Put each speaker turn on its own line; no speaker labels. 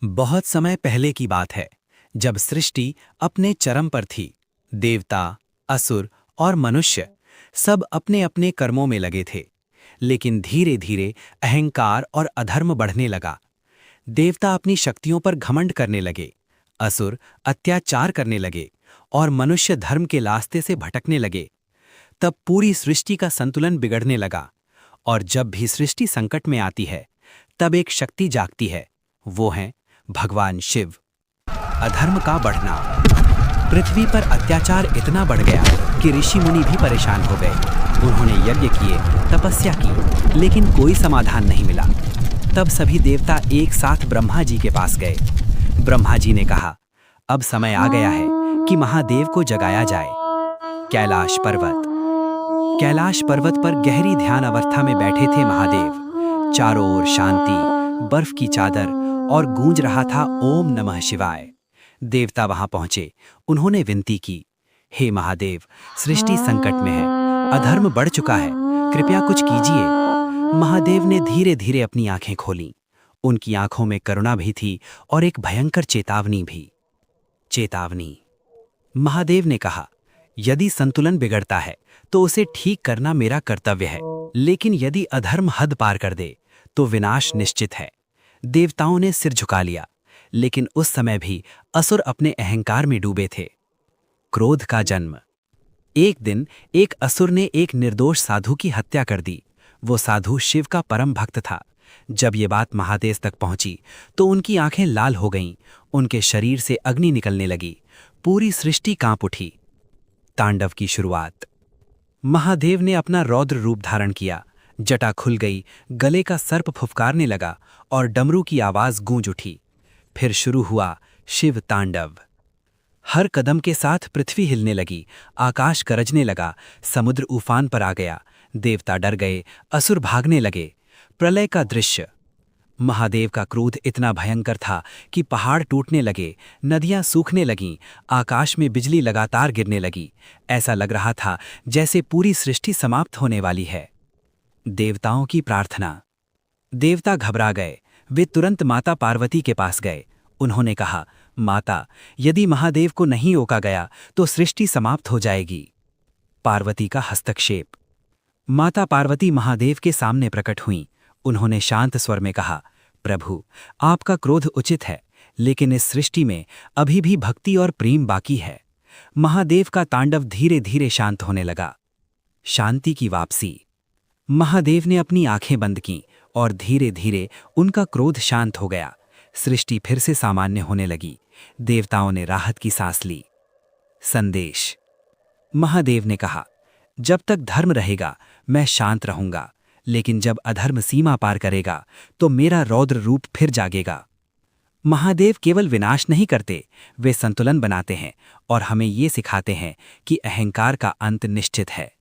बहुत समय पहले की बात है, जब सृष्टि अपने चरम पर थी। देवता, असुर और मनुष्य सब अपने अपने कर्मों में लगे थे। लेकिन धीरे धीरे अहंकार और अधर्म बढ़ने लगा। देवता अपनी शक्तियों पर घमंड करने लगे, असुर अत्याचार करने लगे और मनुष्य धर्म के रास्ते से भटकने लगे। तब पूरी सृष्टि का संतुलन बिगड़ने लगा। और जब भी सृष्टि संकट में आती है, तब एक शक्ति जागती है। वो है भगवान शिव। अधर्म का बढ़ना। पृथ्वी पर अत्याचार इतना बढ़ गया कि ऋषि मुनि भी परेशान हो गए। उन्होंने यज्ञ किए, तपस्या की, लेकिन कोई समाधान नहीं मिला। तब सभी देवता एक साथ ब्रह्मा जी के पास गए। ब्रह्मा जी ने कहा, अब समय आ गया है कि महादेव को जगाया जाए। कैलाश पर्वत। कैलाश पर्वत पर गहरी ध्यान अवस्था में बैठे थे महादेव। चारों ओर शांति, बर्फ की चादर और गूंज रहा था ओम नमः शिवाय। देवता वहां पहुंचे। उन्होंने विनती की, हे महादेव, सृष्टि संकट में है, अधर्म बढ़ चुका है, कृपया कुछ कीजिए। महादेव ने धीरे धीरे अपनी आंखें खोलीं। उनकी आंखों में करुणा भी थी और एक भयंकर चेतावनी भी। चेतावनी। महादेव ने कहा, यदि संतुलन बिगड़ता है तो उसे ठीक करना मेरा कर्तव्य है, लेकिन यदि अधर्म हद पार कर दे तो विनाश निश्चित है। देवताओं ने सिर झुका लिया, लेकिन उस समय भी असुर अपने अहंकार में डूबे थे। क्रोध का जन्म। एक दिन एक असुर ने एक निर्दोष साधु की हत्या कर दी। वो साधु शिव का परम भक्त था। जब ये बात महादेव तक पहुंची तो उनकी आंखें लाल हो गईं, उनके शरीर से अग्नि निकलने लगी, पूरी सृष्टि कांप उठी। तांडव की शुरुआत। महादेव ने अपना रौद्र रूप धारण किया। जटा खुल गई, गले का सर्प फुफकारने लगा और डमरू की आवाज गूंज उठी। फिर शुरू हुआ शिव तांडव। हर कदम के साथ पृथ्वी हिलने लगी, आकाश गरजने लगा, समुद्र उफान पर आ गया। देवता डर गए, असुर भागने लगे। प्रलय का दृश्य। महादेव का क्रोध इतना भयंकर था कि पहाड़ टूटने लगे, नदियां सूखने लगीं, आकाश में बिजली लगातार गिरने लगी। ऐसा लग रहा था जैसे पूरी सृष्टि समाप्त होने वाली है। देवताओं की प्रार्थना। देवता घबरा गए। वे तुरंत माता पार्वती के पास गए। उन्होंने कहा, माता, यदि महादेव को नहीं रोका गया तो सृष्टि समाप्त हो जाएगी। पार्वती का हस्तक्षेप। माता पार्वती महादेव के सामने प्रकट हुईं। उन्होंने शांत स्वर में कहा, प्रभु, आपका क्रोध उचित है, लेकिन इस सृष्टि में अभी भी भक्ति और प्रेम बाकी है। महादेव का तांडव धीरे धीरे शांत होने लगा। शांति की वापसी। महादेव ने अपनी आंखें बंद कीं और धीरे धीरे उनका क्रोध शांत हो गया। सृष्टि फिर से सामान्य होने लगी। देवताओं ने राहत की सांस ली। संदेश। महादेव ने कहा, जब तक धर्म रहेगा मैं शांत रहूंगा, लेकिन जब अधर्म सीमा पार करेगा तो मेरा रौद्र रूप फिर जागेगा। महादेव केवल विनाश नहीं करते, वे संतुलन बनाते हैं और हमें ये सिखाते हैं कि अहंकार का अंत निश्चित है।